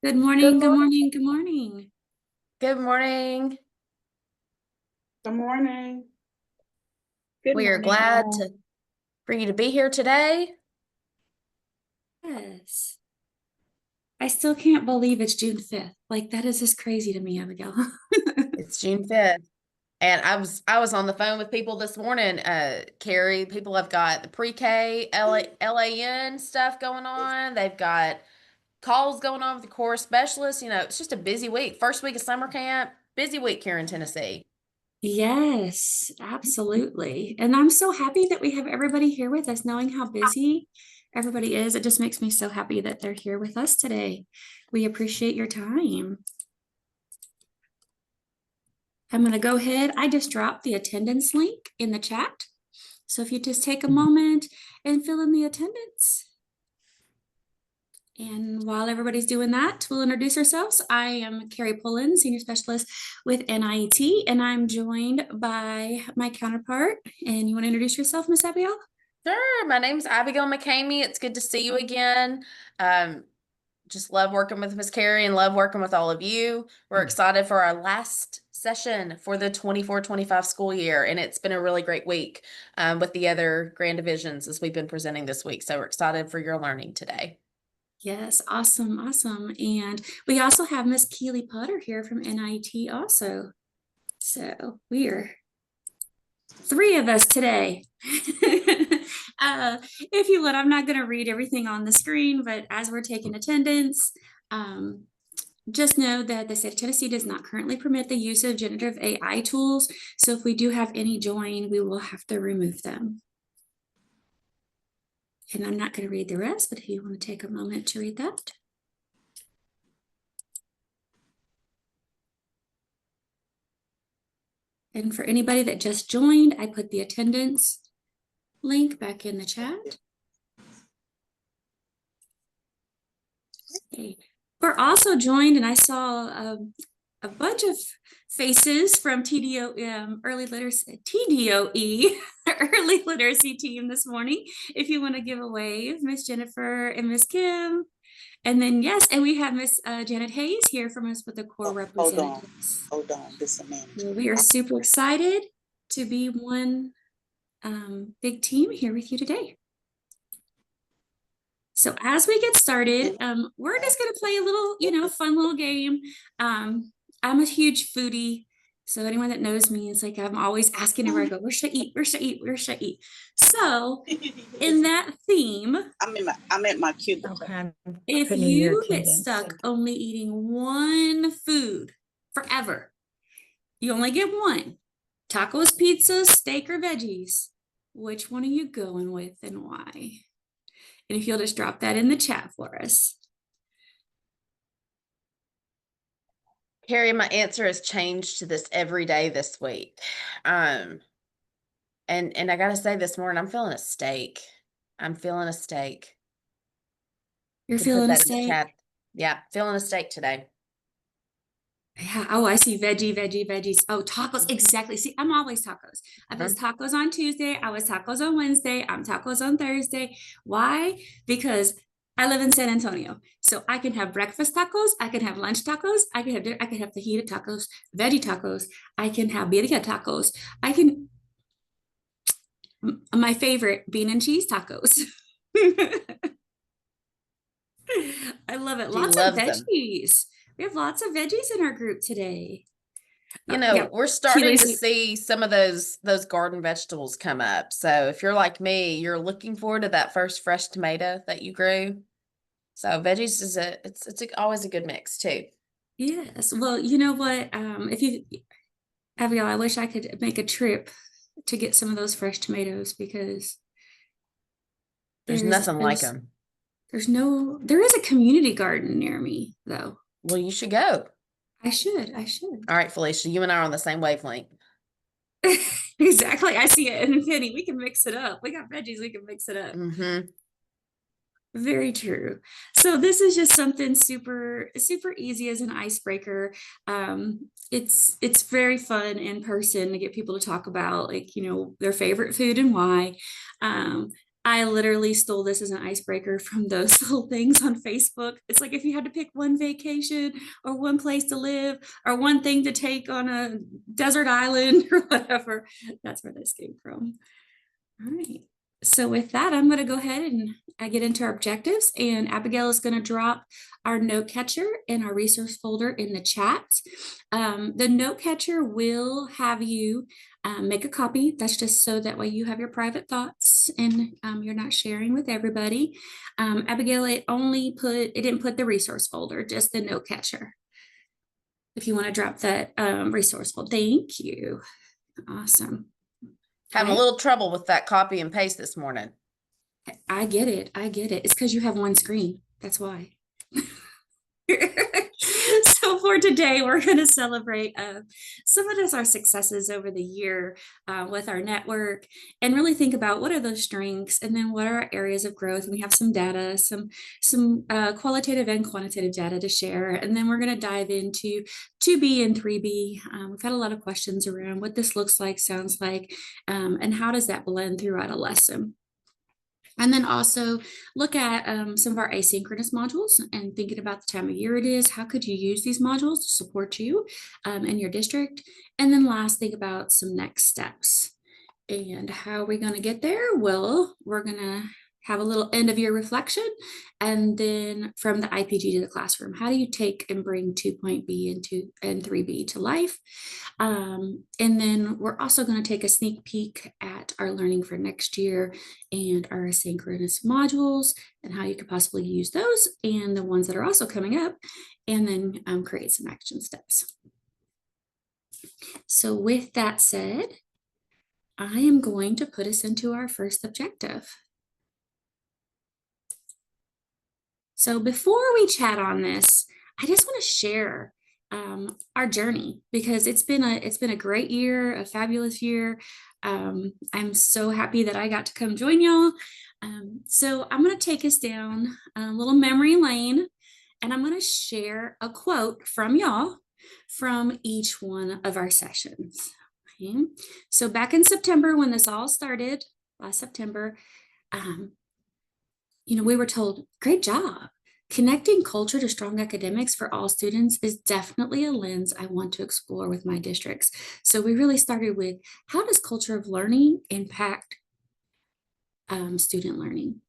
Good Good morning, good morning. morning, good morning. Good morning. Good morning. Good We are morning, glad all. for you to be here today. Yes. I still can't believe it's June 5th. Like that is just crazy to me, Abigail. It's June 5th. And I was on the phone with people this morning, Carrie. People have got the pre-K LAN stuff going on. They've got calls going on with the core specialists. It's just a busy week. First week of summer camp, busy week here in Tennessee. Yes, absolutely. And I'm so happy that we have everybody here with us, knowing how busy everybody is. It just makes me so happy that they're here with us today. We appreciate your time. I'm going to go ahead. I just dropped the attendance link in the chat. So if you just take a moment and fill in the attendance. And while everybody's doing that, we'll introduce ourselves. I am Carrie Pullen, Senior Specialist with NIET, and I'm joined by my counterpart. And you want to introduce yourself, Miss Abigail? Sure. My name's Abigail McCamey. It's good to see you again. Just love working with Miss Carrie and love working with all of you. We're excited for our last session for the 24-25 school year, and it's been a really great week with the other grand divisions as we've been presenting this week. So we're excited for your learning today. Yes, awesome, awesome. And we also have Miss Keely Potter here from NIT also. So we are three of us today. If you would, I'm not going to read everything on the screen, but as we're taking attendance, just know that the state of Tennessee does not currently permit the use of generative AI tools. So if we do have any join, we will have to remove them. And I'm not going to read the rest, but if you want to take a moment to read that. And for anybody that just joined, I put the attendance link back in the chat. Okay. We're also joined, and I saw a bunch of faces from TDOE early literacy team this morning. If you want to give a wave, Miss Jennifer and Miss Kim. And then, yes, and we have Miss Janet Hayes here from us with the core representatives. Hold on, this a minute. Well, we are super excited to be one big team here with you today. So as we get started, we're just going to play a little, fun little game. I'm a huge foodie. So anyone that knows me, it's like I'm always asking everywhere I go, where should I eat? Where should I eat? Where should I eat? So in that theme, I'm at my cubicle. Okay. If you get stuck only eating one food forever, you only get one. Tacos, pizza, steak, or veggies. Which one are you going with and why? And if you'll just drop that in the chat for us. Carrie, my answer has changed to this every day this week. And I gotta say this morning, I'm feeling a steak. I'm feeling a steak. You're feeling a steak? Yeah, feeling a steak today. Yeah. Oh, I see veggies. Oh, tacos. Exactly. See, I'm always tacos. I was tacos on Tuesday. I was tacos on Wednesday. I'm tacos on Thursday. Why? Because I live in San Antonio. So I can have breakfast tacos. I can have lunch tacos. I can have fajita tacos, veggie tacos. I can have birria tacos. My favorite, bean and cheese tacos. I love it. Lots of veggies. We have lots of veggies in our group today. We're starting to see some of those garden vegetables come up. So if you're like me, you're looking forward to that first fresh tomato that you grew. So veggies it's always a good mix too. Yes. Well, you know what? Abigail, I wish I could make a trip to get some of those fresh tomatoes because there's nothing like them. There is a community garden near me though. Well, you should go. I should. All right, Felicia, you and I are on the same wavelength. Exactly. I see it. And Penny, we can mix it up. We got veggies, we can mix it up. Very true. So this is just something super easy as an icebreaker. It's very fun in person to get people to talk about their favorite food and why. I literally stole this as an icebreaker from those little things on Facebook. It's like if you had to pick one vacation or one place to live or one thing to take on a desert island or whatever, that's where this came from. All right. So with that, I'm going to go ahead and get into our objectives, and Abigail is going to drop our note catcher and our resource folder in the chat. The note catcher will have you make a copy. That's just so that way you have your private thoughts and you're not sharing with everybody. Abigail, it didn't put the resource folder, just the note catcher. If you want to drop that resource folder, thank you. Awesome. Having a little trouble with that copy and paste this morning. I get it. It's because you have one screen. That's why. So for today, we're going to celebrate some of our successes over the year with our network and really think about what are those strengths and then what are our areas of growth. And we have some data, some qualitative and quantitative data to share. And then we're going to dive into 2B and 3B. We've had a lot of questions around what this looks like, sounds like, and how does that blend throughout a lesson. And then also look at some of our asynchronous modules and thinking about the time of year it is. How could you use these modules to support you in your district? And then last, think about some next steps. And how are we going to get there? Well, we're going to have a little end of year reflection, and then from the IPG to the classroom, how do you take and bring 2.B and 3B to life? And then we're also going to take a sneak peek at our learning for next year and our asynchronous modules and how you could possibly use those and the ones that are also coming up, and then create some action steps. So with that said, I am going to put us into our first objective. So before we chat on this, I just want to share our journey, because it's been a great year, a fabulous year. I'm so happy that I got to come join y'all. So I'm going to take us down a little memory lane, and I'm going to share a quote from y'all from each one of our sessions. Okay. So back in September, when this all started, last September, we were told, great job. Connecting culture to strong academics for all students is definitely a lens I want to explore with my districts. So we really started with, how does culture of learning impact student learning?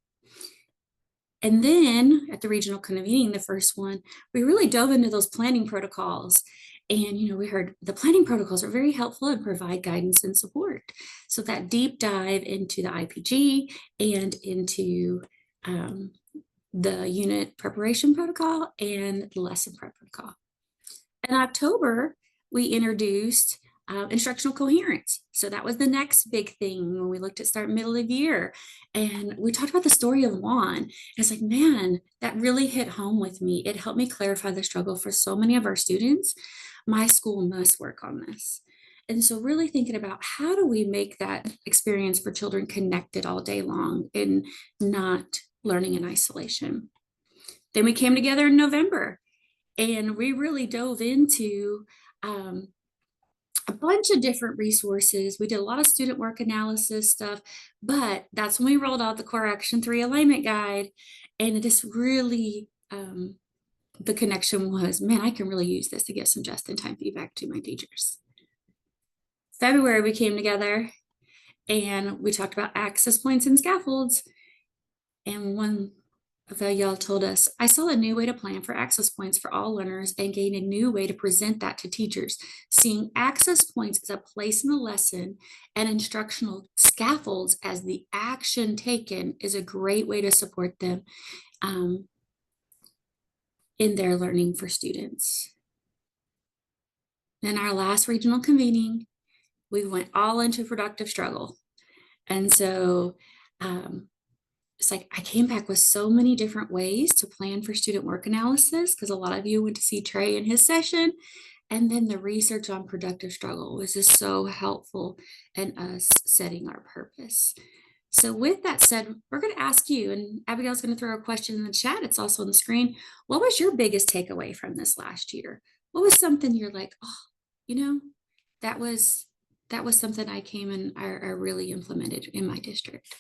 And then at the regional convening, the first one, we really dove into those planning protocols. And, we heard the planning protocols are very helpful and provide guidance and support. So that deep dive into the IPG and into the unit preparation protocol and the lesson prep protocol. In October, we introduced instructional coherence. So that was the next big thing when we looked at start middle of year. And we talked about the story of Juan. And it's like, man, that really hit home with me. It helped me clarify the struggle for so many of our students. My school must work on this. And so really thinking about, how do we make that experience for children connected all day long and not learning in isolation? Then we came together in November, and we really dove into a bunch of different resources. We did a lot of student work analysis stuff, but that's when we rolled out the Core Action 3 Alignment Guide. And it just really, the connection was, man, I can really use this to get some just-in-time feedback to my teachers. February, we came together and we talked about access points and scaffolds. And one of y'all told us, I saw a new way to plan for access points for all learners and gain a new way to present that to teachers. Seeing access points as a place in the lesson and instructional scaffolds as the action taken is a great way to support them in their learning for students. In our last regional convening, we went all into productive struggle. And so it's like I came back with so many different ways to plan for student work analysis, because a lot of you went to see Trey in his session. And then the research on productive struggle was just so helpful in us setting our purpose. So with that said, we're going to ask you, and Abigail's going to throw a question in the chat. It's also on the screen. What was your biggest takeaway from this last year? What was something you're like, oh, that was something I came and I really implemented in my district?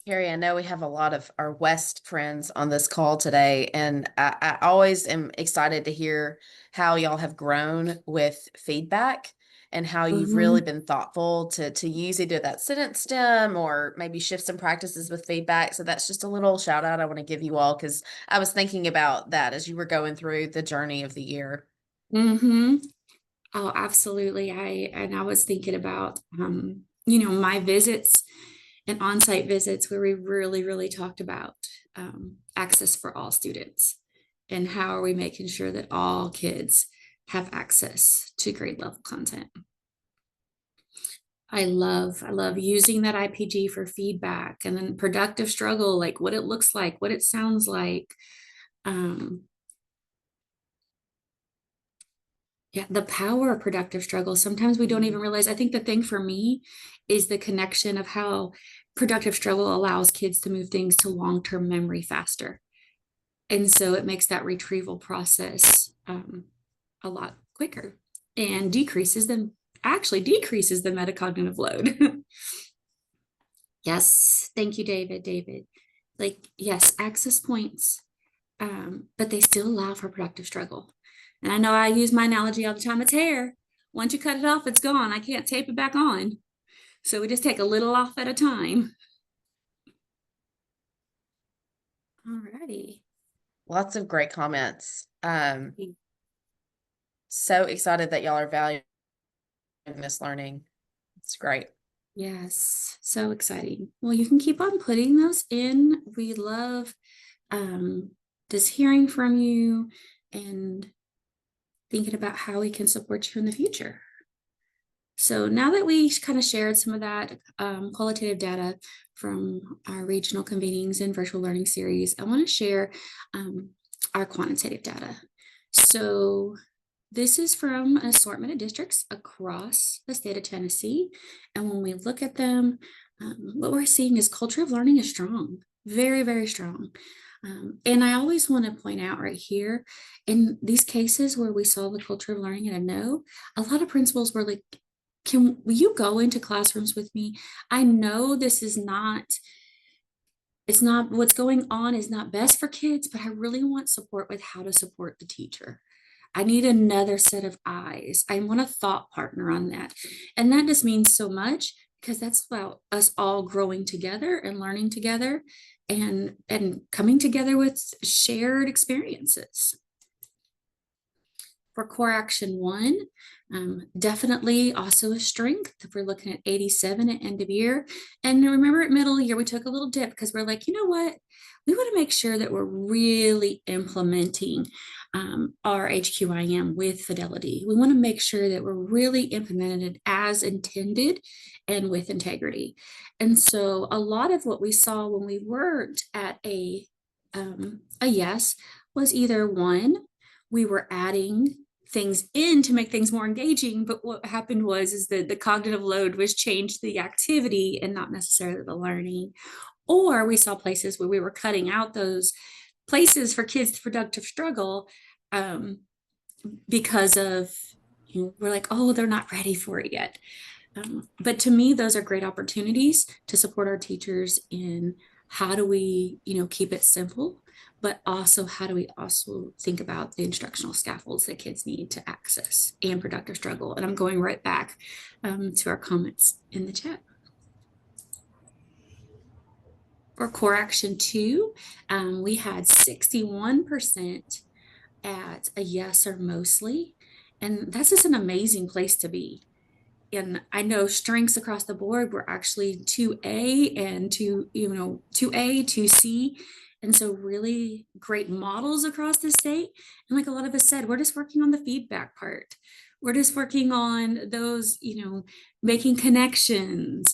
Carrie, I know we have a lot of our West friends on this call today, and I always am excited to hear how y'all have grown with feedback and how you've really been thoughtful to use either that sentence stem or maybe shift some practices with feedback. So that's just a little shout out I want to give you all, because I was thinking about that as you were going through the journey of the year. Oh, absolutely. I was thinking about, my visits and on-site visits where we really talked about access for all students and how are we making sure that all kids have access to grade level content. I love using that IPG for feedback, and then productive struggle, like what it looks like, what it sounds like. Yeah, the power of productive struggle. Sometimes we don't even realize. I think the thing for me is the connection of how productive struggle allows kids to move things to long-term memory faster. And so it makes that retrieval process a lot quicker and decreases the metacognitive load. Yes, thank you, David. Like, yes, access points, but they still allow for productive struggle. And I know I use my analogy all the time. It's hair. Once you cut it off, it's gone. I can't tape it back on. So we just take a little off at a time. All righty. Lots of great comments. So excited that y'all are valuing this learning. It's great. Yes, so exciting. Well, you can keep on putting those in. We love just hearing from you and thinking about how we can support you in the future. So now that we kind of shared some of that qualitative data from our regional convenings and virtual learning series, I want to share our quantitative data. So this is from an assortment of districts across the state of Tennessee. And when we look at them, what we're seeing is culture of learning is strong, very strong. And I always want to point out right here, in these cases where we saw the culture of learning and a no, a lot of principals were like, will you go into classrooms with me? I know this is not, it's not, what's going on is not best for kids, but I really want support with how to support the teacher. I need another set of eyes. I want a thought partner on that. And that just means so much, because that's about us all growing together and learning together and coming together with shared experiences. For core action 1, definitely also a strength. If we're looking at 87 at end of year. And remember at middle of the year, we took a little dip because we're like, you know what? We want to make sure that we're really implementing our HQIM with fidelity. We want to make sure that we're really implementing it as intended and with integrity. And so a lot of what we saw when we worked at a yes was either 1, we were adding things in to make things more engaging, but what happened is that the cognitive load was changed to the activity and not necessarily the learning. Or we saw places where we were cutting out those places for kids to productive struggle because of, we're like, oh, they're not ready for it yet. But to me, those are great opportunities to support our teachers in how do we, keep it simple, but also how do we also think about the instructional scaffolds that kids need to access and productive struggle. And I'm going right back to our comments in the chat. For core action 2, we had 61% at a yes or mostly, and that's just an amazing place to be. And I know strengths across the board were actually 2A and 2A, 2C. And so really great models across the state. And like a lot of us said, we're just working on the feedback part. We're just working on those, making connections.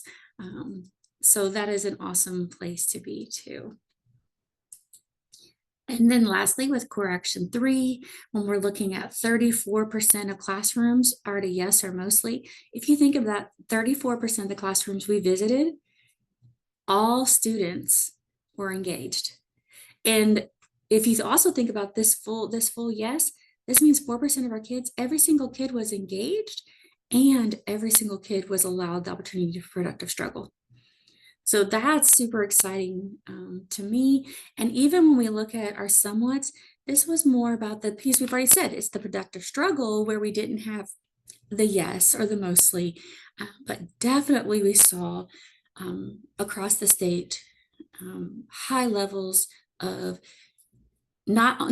So that is an awesome place to be too. And then lastly, with core action 3, when we're looking at 34% of classrooms are at a yes or mostly, if you think of that, 34% of the classrooms we visited, all students were engaged. And if you also think about this full yes, This means 4% of our kids, every single kid was engaged and every single kid was allowed the opportunity for productive struggle. So that's super exciting to me. And even when we look at our somewhats, this was more about the piece we've already said. It's the productive struggle where we didn't have the yes or the mostly, but definitely we saw across the state high levels of not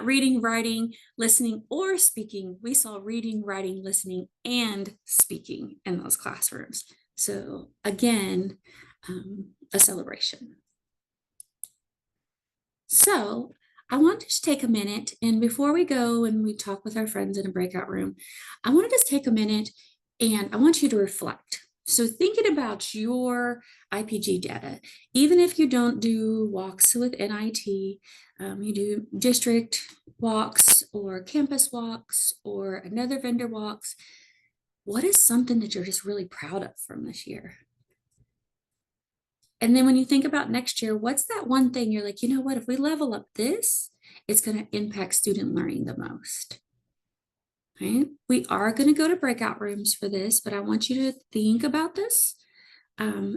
reading, writing, listening, or speaking. We saw reading, writing, listening, and speaking in those classrooms. So again, a celebration. So I want to just take a minute, and before we go and we talk with our friends in a breakout room, I want to just take a minute and I want you to reflect. So thinking about your IPG data, even if you don't do walks with NIT, you do district walks or campus walks or another vendor walks, what is something that you're just really proud of from this year? And then when you think about next year, what's that one thing you're like, you know what, if we level up this, it's going to impact student learning the most. Right? We are going to go to breakout rooms for this, but I want you to think about this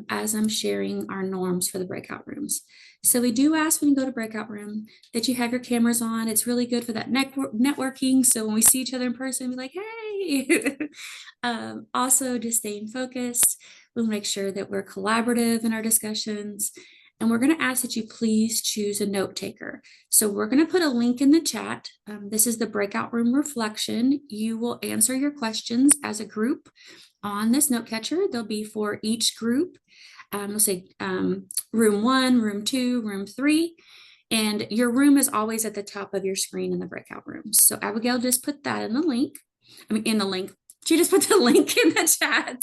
as I'm sharing our norms for the breakout rooms. So we do ask when you go to breakout room that you have your cameras on. It's really good for that networking. So when we see each other in person, we're like, hey. Also, just staying focused. We'll make sure that we're collaborative in our discussions. And we're going to ask that you please choose a note taker. So we're going to put a link in the chat. This is the breakout room reflection. You will answer your questions as a group on this note catcher. They'll be for each group. We'll say room 1, room 2, room 3. And your room is always at the top of your screen in the breakout rooms. So Abigail just put that in the link. She just put the link in the chat.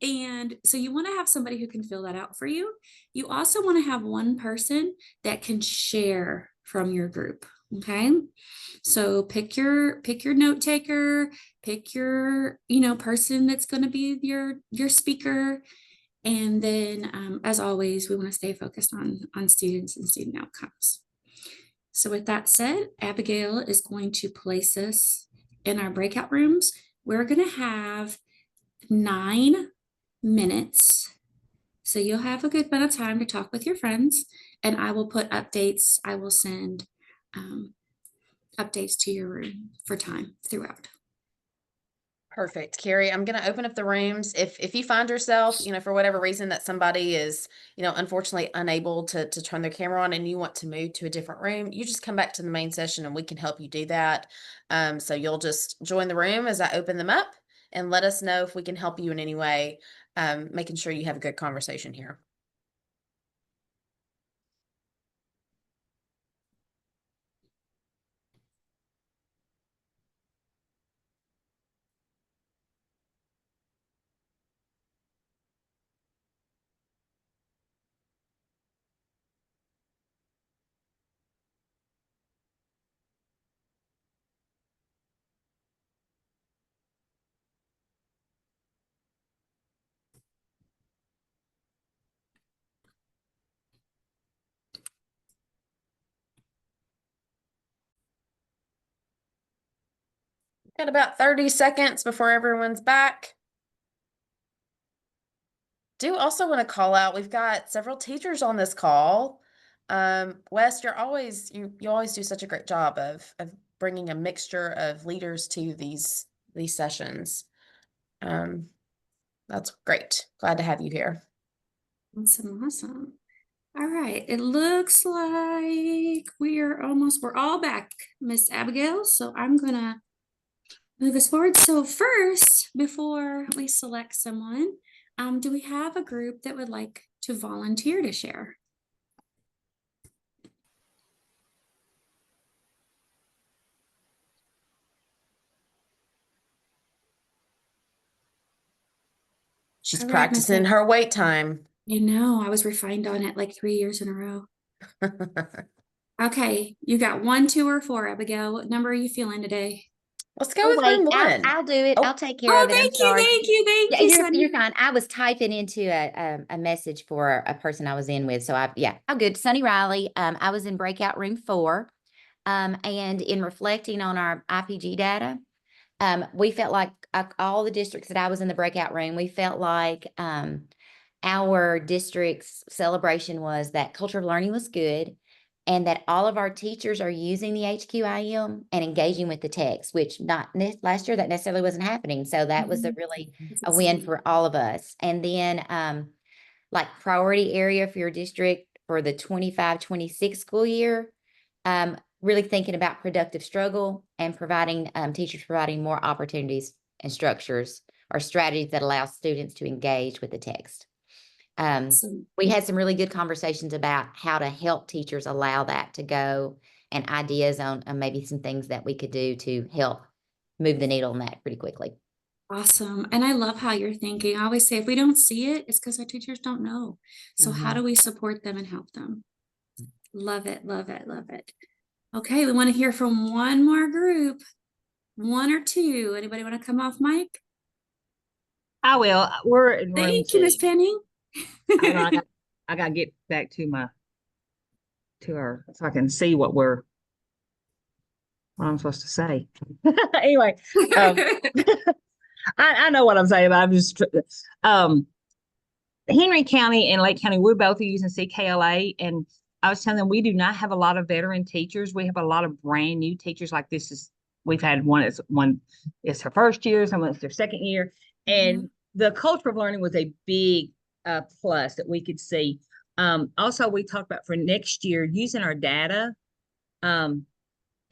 And so you want to have somebody who can fill that out for you. You also want to have one person that can share from your group. Okay. So pick your note taker, pick your, person that's going to be your speaker. And then as always, we want to stay focused on students and student outcomes. So with that said, Abigail is going to place us in our breakout rooms. We're going to have 9 minutes. So you'll have a good bit of time to talk with your friends, and I will put updates. I will send updates to your room for time throughout. Perfect. Carrie, I'm going to open up the rooms. If you find yourself, for whatever reason that somebody is, unfortunately unable to turn their camera on and you want to move to a different room, you just come back to the main session and we can help you do that. So you'll just join the room as I open them up and let us know if we can help you in any way, making sure you have a good conversation here. Got about 30 seconds before everyone's back. Do also want to call out, we've got several teachers on this call. Wes, you always do such a great job of bringing a mixture of leaders to these sessions. That's great. Glad to have you here. Awesome. All right. It looks like we're all back, Miss Abigail. So I'm going to move us forward. So first, before we select someone, do we have a group that would like to volunteer to share? She's practicing her wait time. I know. I was refined on it like 3 years in a row. Okay. You got 1, 2, or 4, Abigail. What number are you feeling today? Let's go with room 1. I'll do it. Oh. I'll take care of it. Thank you. You're fine. I was typing into a message for a person I was in with. So I'm good. Sunny Riley. I was in breakout room 4. And in reflecting on our IPG data, we felt like all the districts that I was in the breakout room, we felt like our district's celebration was that culture of learning was good and that all of our teachers are using the HQIM and engaging with the text, which last year that necessarily wasn't happening. So that was a really That's a win exciting. for all of us. And then like priority area for your district for the 25-26 school year, really thinking about productive struggle and providing teachers providing more opportunities and structures or strategies that allow students to engage with the text. Awesome. We had some really good conversations about how to help teachers allow that to go and ideas on maybe some things that we could do to help move the needle on that pretty quickly. Awesome. And I love how you're thinking. I always say if we don't see it, it's because our teachers don't know. So how do we support them and help them? Love it, love it, love it. Okay, we want to hear from one more group, one or two. Anybody want to come off mic? I will. We're in room Thank you, Miss two. Penny. Hold on, I gotta get back to her so I can see what I'm supposed to say. Anyway, I know what I'm saying, but I'm just Henry County and Lake County, we're both using CKLA, and I was telling them we do not have a lot of veteran teachers. We have a lot of brand new teachers. Like we've had one is her first year, someone it's their second year, and the culture of learning was a big plus that we could see. Also, we talked about for next year using our data, and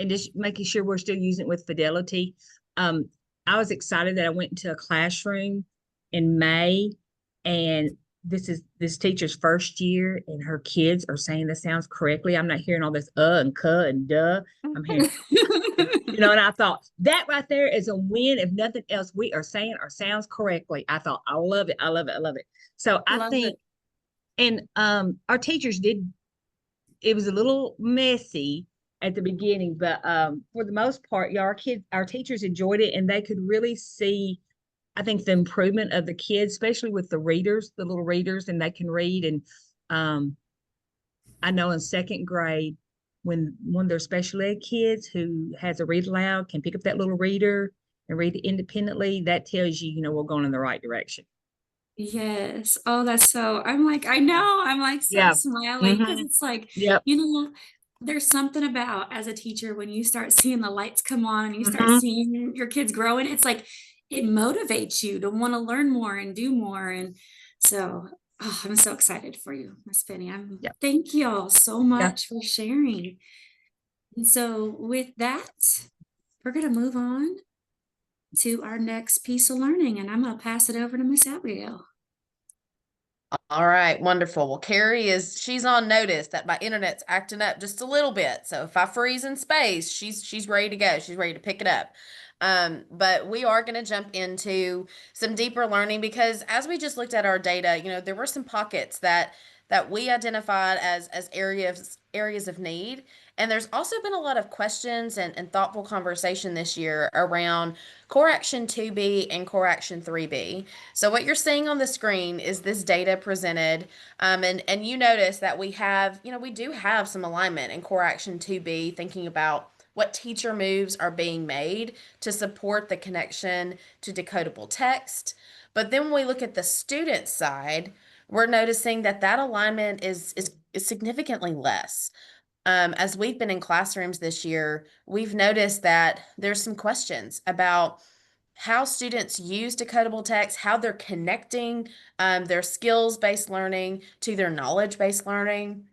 just making sure we're still using it with fidelity. I was excited that I went into a classroom in May, and this is this teacher's first year, and her kids are saying the sounds correctly. I'm not hearing all this and cuh and duh. I'm hearing, and I thought that right there is a win. If nothing else, we are saying our sounds correctly. I thought, I love it. I love it. I love it. So I think, and our teachers it was a little messy at the beginning, but for the most part, our teachers enjoyed it, and they could really see, I think, the improvement of the kids, especially with the little readers, and they can read. And I know in second grade, when one of their special ed kids who has a read aloud can pick up that little reader and read it independently, that tells you, we're going in the right direction. Yes. Oh, that's so, I'm like so smiling because it's like, Yep. There's something about as a teacher when you start seeing the lights come on and you start seeing your kids growing, it's like it motivates you to want to learn more and do more. And so I'm so excited for you, Miss Penny. Thank you all so much for sharing. And so with that, we're going to move on to our next piece of learning, and I'm going to pass it over to Miss Abigail. All right, wonderful. Well, she's on notice that my internet's acting up just a little bit. So if I freeze in space, she's ready to go. She's ready to pick it up. But we are going to jump into some deeper learning because as we just looked at our data, there were some pockets that we identified as areas of need. And there's also been a lot of questions and thoughtful conversation this year around Core Action 2B and Core Action 3B. So what you're seeing on the screen is this data presented, and you notice that we do have some alignment in Core Action 2B, thinking about what teacher moves are being made to support the connection to decodable text. But then when we look at the student side, we're noticing that alignment is significantly less. As we've been in classrooms this year, we've noticed that there's some questions about how students use decodable text, how they're connecting their skills-based learning to their knowledge-based learning.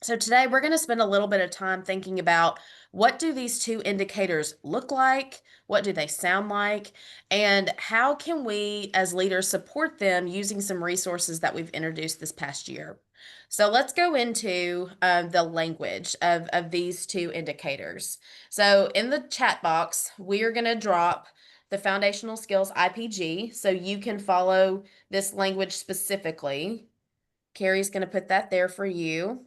So today we're going to spend a little bit of time thinking about what do these two indicators look like, what do they sound like, and how can we as leaders support them using some resources that we've introduced this past year. So let's go into the language of these two indicators. So in the chat box, we are going to drop the foundational skills IPG so you can follow this language specifically. Carrie's going to put that there for you.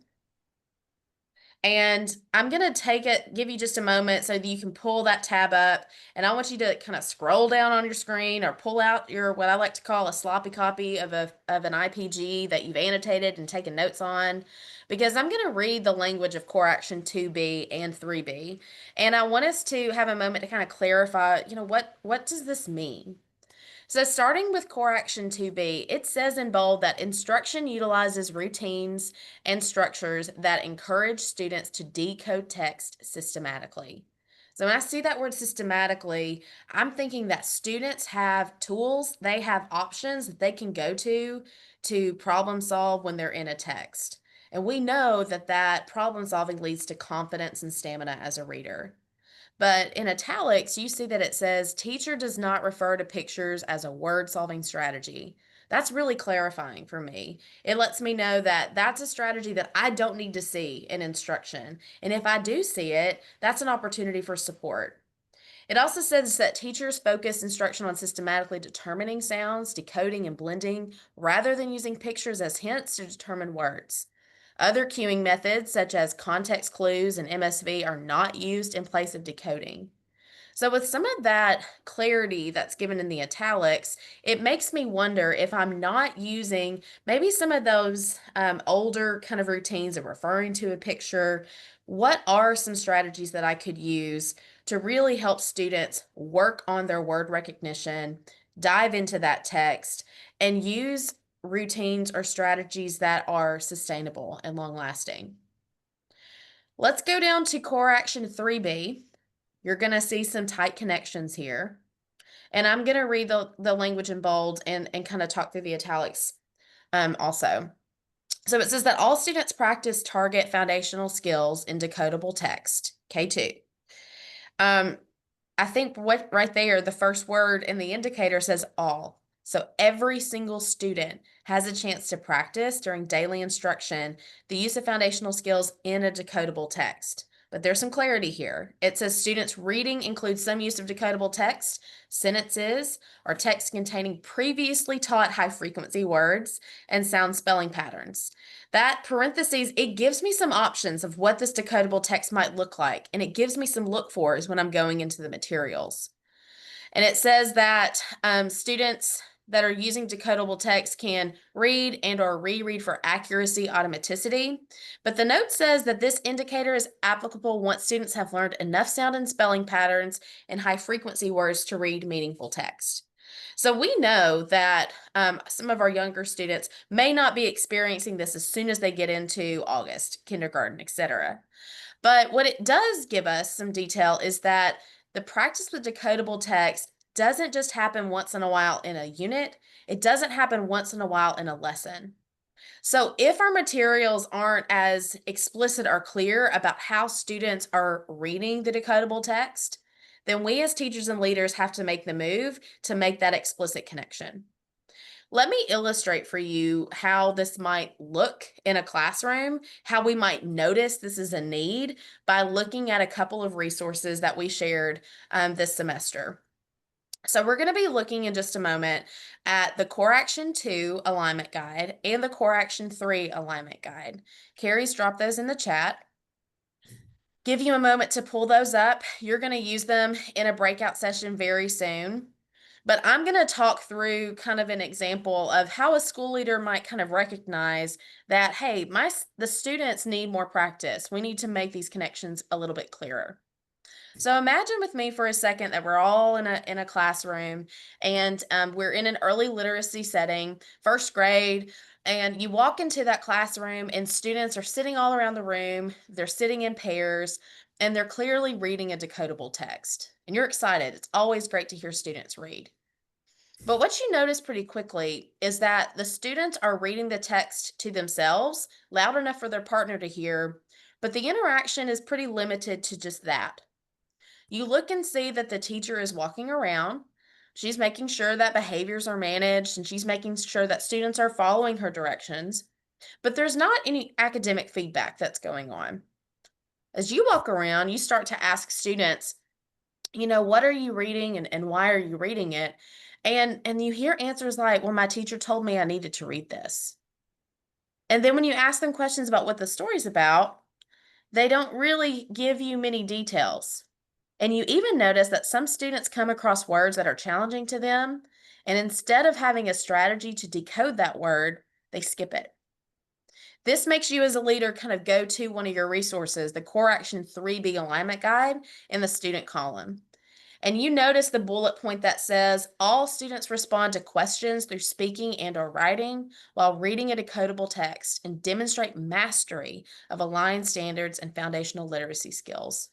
And I'm going to give you just a moment so that you can pull that tab up. And I want you to kind of scroll down on your screen or pull out what I like to call a sloppy copy of an IPG that you've annotated and taken notes on, because I'm going to read the language of core action 2B and 3B. And I want us to have a moment to kind of clarify, what does this mean? So starting with core action 2B, it says in bold that instruction utilizes routines and structures that encourage students to decode text systematically. So when I see that word systematically, I'm thinking that students have tools, they have options that they can go to problem solve when they're in a text. And we know that problem solving leads to confidence and stamina as a reader. But in italics, you see that it says teacher does not refer to pictures as a word solving strategy. That's really clarifying for me. It lets me know that that's a strategy that I don't need to see in instruction. And if I do see it, that's an opportunity for support. It also says that teachers focus instruction on systematically determining sounds, decoding, and blending, rather than using pictures as hints to determine words. Other cueing methods, such as context clues and MSV, are not used in place of decoding. So with some of that clarity that's given in the italics, it makes me wonder if I'm not using maybe some of those older kind of routines of referring to a picture. What are some strategies that I could use to really help students work on their word recognition, dive into that text, and use routines or strategies that are sustainable and long lasting? Let's go down to core action 3B. You're going to see some tight connections here. And I'm going to read the language in bold and kind of talk through the italics also. So it says that all students practice target foundational skills in decodable text, K2. I think right there, the first word in the indicator says all. So every single student has a chance to practice during daily instruction the use of foundational skills in a decodable text. But there's some clarity here. It says students' reading includes some use of decodable text, sentences, or text containing previously taught high-frequency words and sound spelling patterns. That parentheses, it gives me some options of what this decodable text might look like, and it gives me some look-fors when I'm going into the materials. And it says that students that are using decodable text can read and or reread for accuracy, automaticity. But the note says that this indicator is applicable once students have learned enough sound and spelling patterns and high frequency words to read meaningful text. So we know that some of our younger students may not be experiencing this as soon as they get into August, kindergarten, etc. But what it does give us some detail is that the practice with decodable text doesn't just happen once in a while in a unit. It doesn't happen once in a while in a lesson. So if our materials aren't as explicit or clear about how students are reading the decodable text, then we as teachers and leaders have to make the move to make that explicit connection. Let me illustrate for you how this might look in a classroom, how we might notice this is a need by looking at a couple of resources that we shared this semester. So we're going to be looking in just a moment at the Core Action 2 Alignment Guide and the Core Action 3 Alignment Guide. Carrie's dropped those in the chat. Give you a moment to pull those up. You're going to use them in a breakout session very soon. But I'm going to talk through kind of an example of how a school leader might kind of recognize that, hey, the students need more practice. We need to make these connections a little bit clearer. So imagine with me for a second that we're all in a classroom and we're in an early literacy setting, first grade, and you walk into that classroom and students are sitting all around the room. They're sitting in pairs and they're clearly reading a decodable text. And you're excited. It's always great to hear students read. But what you notice pretty quickly is that the students are reading the text to themselves, loud enough for their partner to hear, but the interaction is pretty limited to just that. You look and see that the teacher is walking around. She's making sure that behaviors are managed and she's making sure that students are following her directions, but there's not any academic feedback that's going on. As you walk around, you start to ask students, what are you reading and why are you reading it? And you hear answers like, well, my teacher told me I needed to read this. And then when you ask them questions about what the story's about, they don't really give you many details. And you even notice that some students come across words that are challenging to them, and instead of having a strategy to decode that word, they skip it. This makes you as a leader kind of go to one of your resources, the Core Action 3B Alignment Guide in the student column. And you notice the bullet point that says all students respond to questions through speaking and or writing while reading a decodable text and demonstrate mastery of aligned standards and foundational literacy skills.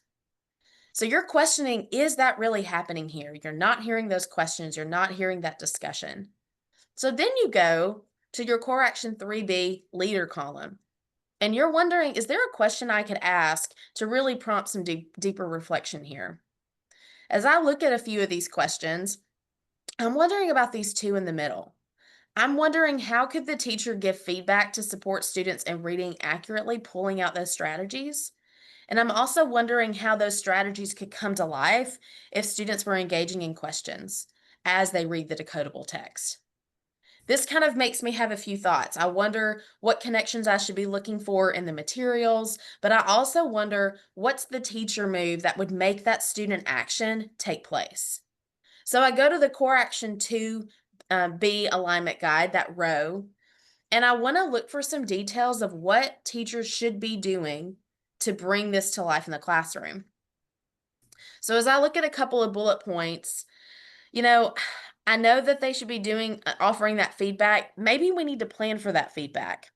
So you're questioning, is that really happening here? You're not hearing those questions. You're not hearing that discussion. So then you go to your Core Action 3B Leader column, and you're wondering, is there a question I could ask to really prompt some deeper reflection here? As I look at a few of these questions, I'm wondering about these two in the middle. I'm wondering, how could the teacher give feedback to support students in reading accurately, pulling out those strategies? And I'm also wondering how those strategies could come to life if students were engaging in questions as they read the decodable text. This kind of makes me have a few thoughts. I wonder what connections I should be looking for in the materials, but I also wonder, what's the teacher move that would make that student action take place? So I go to the Core Action 2B Alignment Guide, that row, and I want to look for some details of what teachers should be doing to bring this to life in the classroom. So as I look at a couple of bullet points, I know that they should be offering that feedback. Maybe we need to plan for that feedback.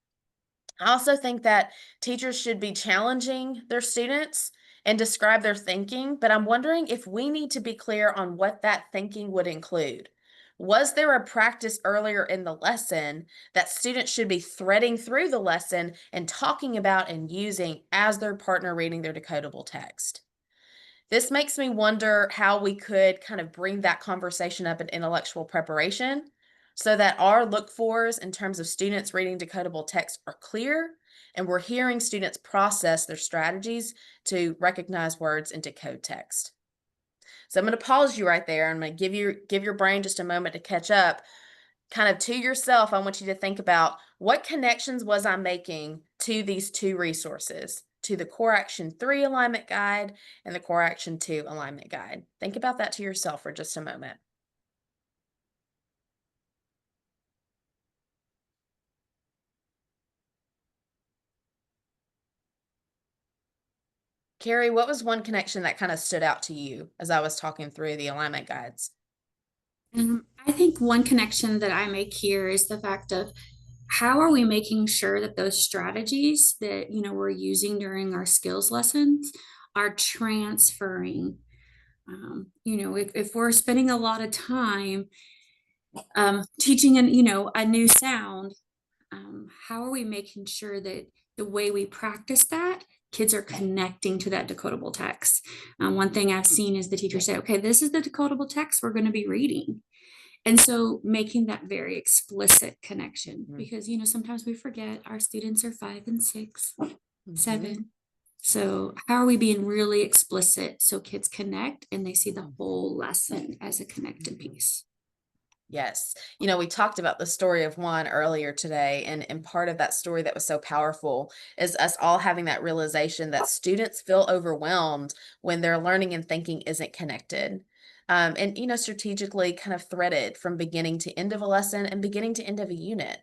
I also think that teachers should be challenging their students and describe their thinking, but I'm wondering if we need to be clear on what that thinking would include. Was there a practice earlier in the lesson that students should be threading through the lesson and talking about and using as their partner reading their decodable text? This makes me wonder how we could kind of bring that conversation up in intellectual preparation so that our look-fors in terms of students reading decodable text are clear, and we're hearing students process their strategies to recognize words and decode text. So I'm going to pause you right there. I'm going to give your brain just a moment to catch up. Kind of to yourself, I want you to think about, what connections was I making to these two resources, to the Core Action 3 Alignment Guide and the Core Action 2 Alignment Guide. Think about that to yourself for just a moment. Carrie, what was one connection that kind of stood out to you as I was talking through the alignment guides? I think one connection that I make here is the fact of, how are we making sure that those strategies that we're using during our skills lessons are transferring? If we're spending a lot of time teaching a new sound, how are we making sure that the way we practice that, kids are connecting to that decodable text? One thing I've seen is the teacher say, okay, this is the decodable text we're going to be reading. And so making that very explicit connection, because, sometimes we forget our students are 5 and 6, 7. So how are we being really explicit so kids connect and they see the whole lesson as a connected piece? Yes. We talked about the story of Juan earlier today, and part of that story that was so powerful is us all having that realization that students feel overwhelmed when their learning and thinking isn't connected. And strategically kind of threaded from beginning to end of a lesson and beginning to end of a unit.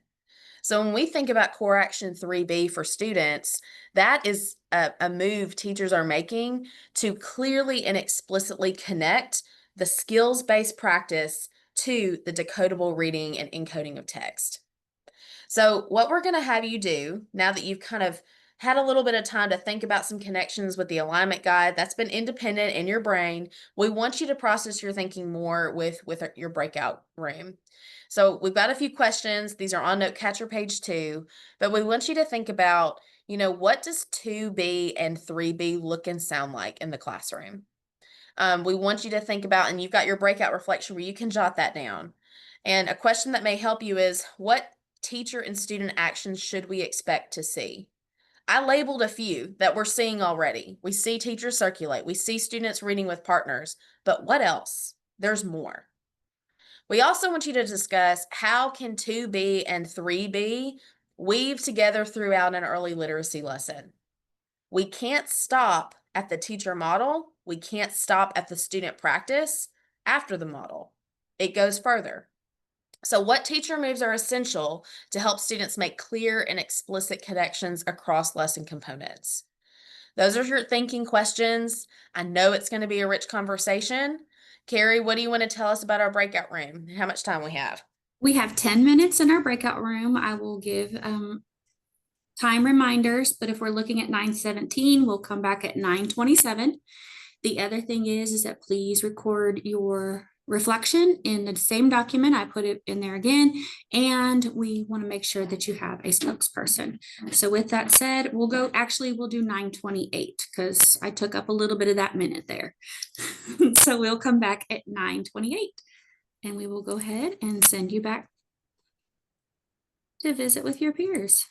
So when we think about Core Action 3B for students, that is a move teachers are making to clearly and explicitly connect the skills-based practice to the decodable reading and encoding of text. So what we're going to have you do, now that you've kind of had a little bit of time to think about some connections with the alignment guide that's been independent in your brain, we want you to process your thinking more with your breakout room. So we've got a few questions. These are on Notecatcher page 2, but we want you to think about, what does 2B and 3B look and sound like in the classroom? We want you to think about, and you've got your breakout reflection where you can jot that down. And a question that may help you is, what teacher and student actions should we expect to see? I labeled a few that we're seeing already. We see teachers circulate. We see students reading with partners. But what else? There's more. We also want you to discuss, how can 2B and 3B weave together throughout an early literacy lesson? We can't stop at the teacher model. We can't stop at the student practice after the model. It goes further. So what teacher moves are essential to help students make clear and explicit connections across lesson components? Those are your thinking questions. I know it's going to be a rich conversation. Carrie, what do you want to tell us about our breakout room? How much time we have? We have 10 minutes in our breakout room. I will give time reminders, but if we're looking at 9:17, we'll come back at 9:27. The other thing is that please record your reflection in the same document. I put it in there again, and we want to make sure that you have a spokesperson. So with that said, we'll do 9:28 because I took up a little bit of that minute there. So we'll come back at 9:28 and we will go ahead and send you back to visit with your peers.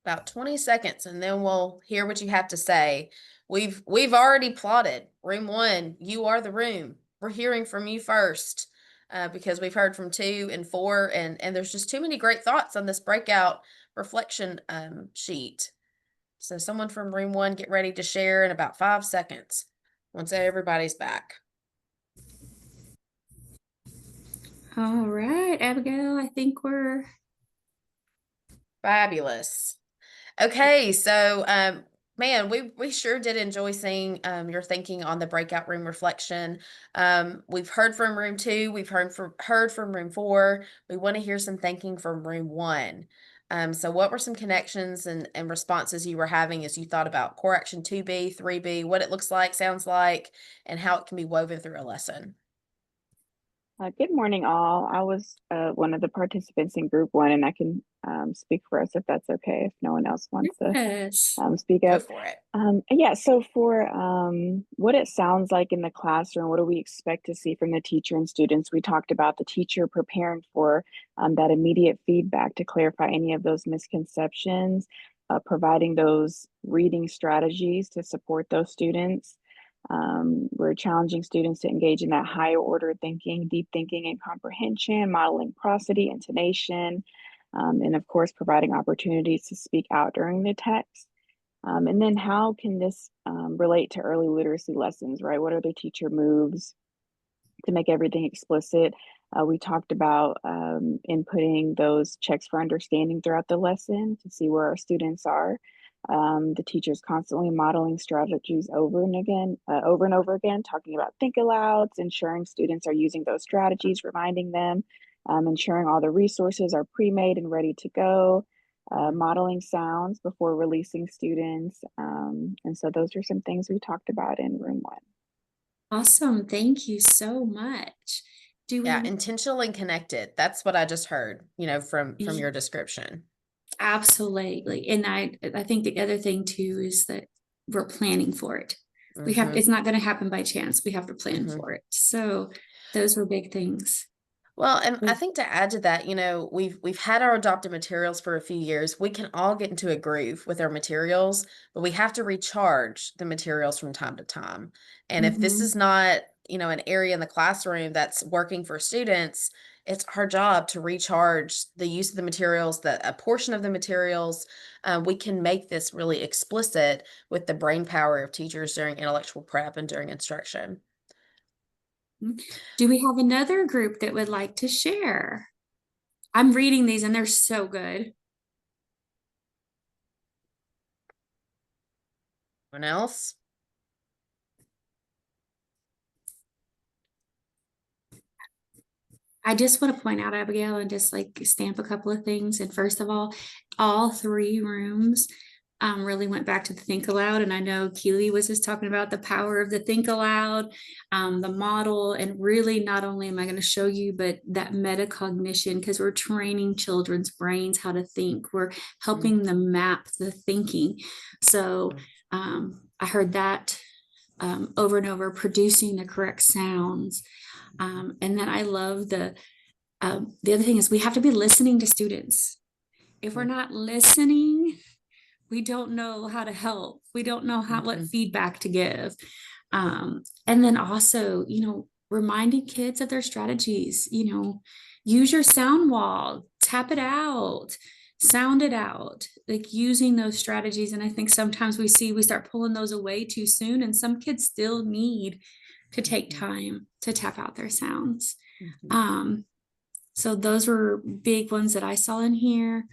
About 20 seconds, and then we'll hear what you have to say. We've already plotted. Room 1, you are the room. We're hearing from you first because we've heard from 2 and 4, and there's just too many great thoughts on this breakout reflection sheet. So someone from room 1, get ready to share in about 5 seconds once everybody's back. All right, Abigail, I think we're Fabulous. Okay, so man, we sure did enjoy seeing your thinking on the breakout room reflection. We've heard from room 2, we've heard from room 4. We want to hear some thinking from room 1. So what were some connections and responses you were having as you thought about core action 2B, 3B, what it looks like, sounds like, and how it can be woven through a lesson? Good morning, all. I was one of the participants in group 1, and I can speak for us if that's okay, if no one else wants to yes. speak Go up. for it. Yeah, so for what it sounds like in the classroom, what do we expect to see from the teacher and students? We talked about the teacher preparing for that immediate feedback to clarify any of those misconceptions, providing those reading strategies to support those students. We're challenging students to engage in that higher order thinking, deep thinking and comprehension, modeling prosody, intonation, and of course, providing opportunities to speak out during the text. And then how can this relate to early literacy lessons, right? What are the teacher moves to make everything explicit? We talked about inputting those checks for understanding throughout the lesson to see where our students are. The teachers constantly modeling strategies over and over again, talking about think alouds, ensuring students are using those strategies, reminding them, ensuring all the resources are pre-made and ready to go, modeling sounds before releasing students. And so those are some things we talked about in room 1. Awesome. Thank you so much. Yeah, intentional and connected. That's what I just heard, from your description. Absolutely. And I think the other thing too is that we're planning for it. It's not going to happen by chance. We have to plan for it. So those were big things. Well, and I think to add to that, we've had our adopted materials for a few years. We can all get into a groove with our materials, but we have to recharge the materials from time to time. And if this is not, an area in the classroom that's working for students, it's our job to recharge the use of the materials, that a portion of the materials, we can make this really explicit with the brain power of teachers during intellectual prep and during instruction. Do we have another group that would like to share? I'm reading these and they're so good. Anyone else? I just want to point out, Abigail, and just stamp a couple of things. And first of all 3 rooms really went back to the think aloud. And I know Keely was just talking about the power of the think aloud, the model, and really not only am I going to show you, but that metacognition, because we're training children's brains how to think. We're helping them map the thinking. So I heard that over and over, producing the correct sounds. And then I love The other thing is we have to be listening to students. If we're not listening, we don't know how to help. We don't know what feedback to give. And then also, reminding kids of their strategies, use your sound wall, tap it out, sound it out, like using those strategies. And I think sometimes we start pulling those away too soon, and some kids still need to take time to tap out their sounds. So those were big ones that I saw in here.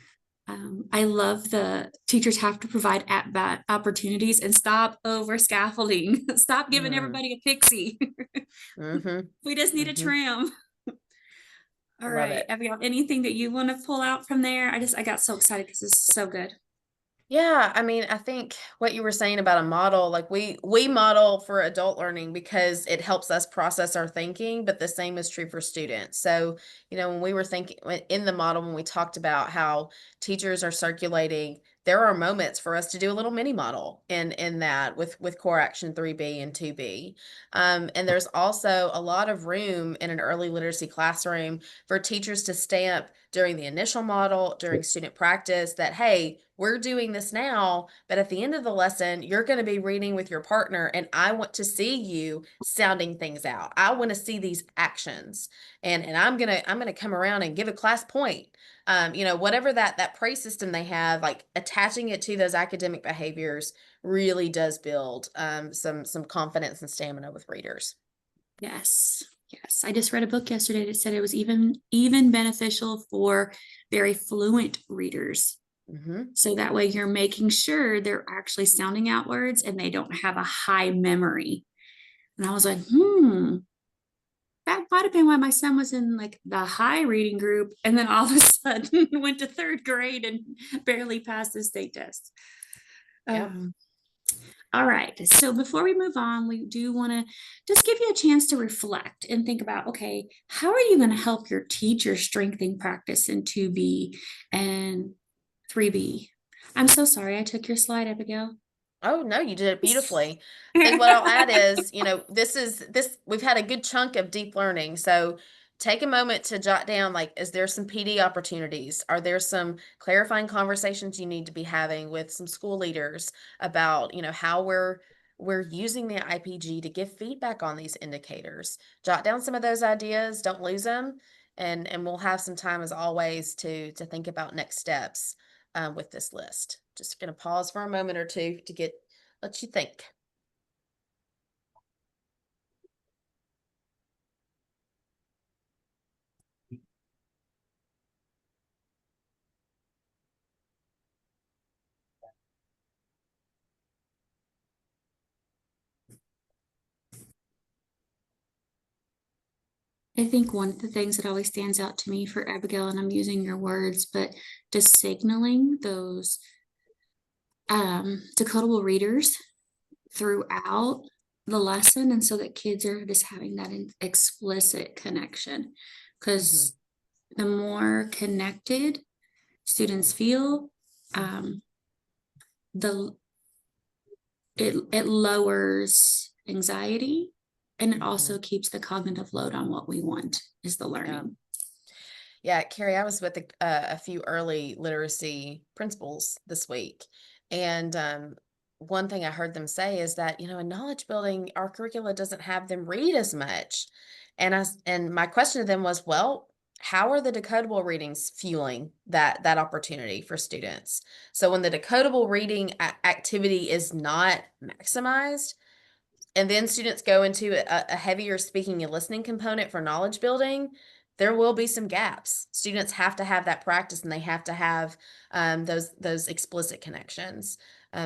I love the teachers have to provide at-bat opportunities and stop over scaffolding. Stop giving everybody a pixie. We just need a trim. All Love right. it. Abigail, anything that you want to pull out from there? I got so excited because it's so good. Yeah, I mean, I think what you were saying about a model, like we model for adult learning because it helps us process our thinking, but the same is true for students. So, when we were thinking in the model, when we talked about how teachers are circulating, there are moments for us to do a little mini model in that with core action 3B and 2B. And there's also a lot of room in an early literacy classroom for teachers to stamp during the initial model, during student practice, that, hey, we're doing this now, but at the end of the lesson, you're going to be reading with your partner, and I want to see you sounding things out. I want to see these actions, and I'm gonna come around and give a class point. Whatever that praise system they have, like attaching it to those academic behaviors really does build some confidence and stamina with readers. Yes. Yes. I just read a book yesterday that said it was even beneficial for very fluent readers. So that way you're making sure they're actually sounding out words and they don't have a high memory. And I was like, that might have been why my son was in like the high reading group and then all of a sudden went to 3rd grade and barely passed the state test. Yeah. All right. So before we move on, we do want to just give you a chance to reflect and think about, okay, how are you going to help your teacher strengthen practice in 2B and 3B? I'm so sorry I took your slide, Abigail. Oh, no, you did it beautifully. I think what I'll add is, we've had a good chunk of deep learning. So take a moment to jot down, like, is there some PD opportunities? Are there some clarifying conversations you need to be having with some school leaders about, how we're using the IPG to give feedback on these indicators? Jot down some of those ideas, don't lose them. And we'll have some time as always to think about next steps with this list. Just going to pause for a moment or two to let you think. I think one of the things that always stands out to me for Abigail, and I'm using your words, but just signaling those decodable readers throughout the lesson, and so that kids are just having that explicit connection, because the more connected students feel, it lowers anxiety, and it also keeps the cognitive load on what we want is the learning. Yeah, Carrie, I was with a few early literacy principals this week, and one thing I heard them say is that, in knowledge building, our curricula doesn't have them read as much. And my question to them was, well, how are the decodable readings fueling that opportunity for students? So when the decodable reading activity is not maximized, and then students go into a heavier speaking and listening component for knowledge building, there will be some gaps. Students have to have that practice, and they have to have those explicit connections.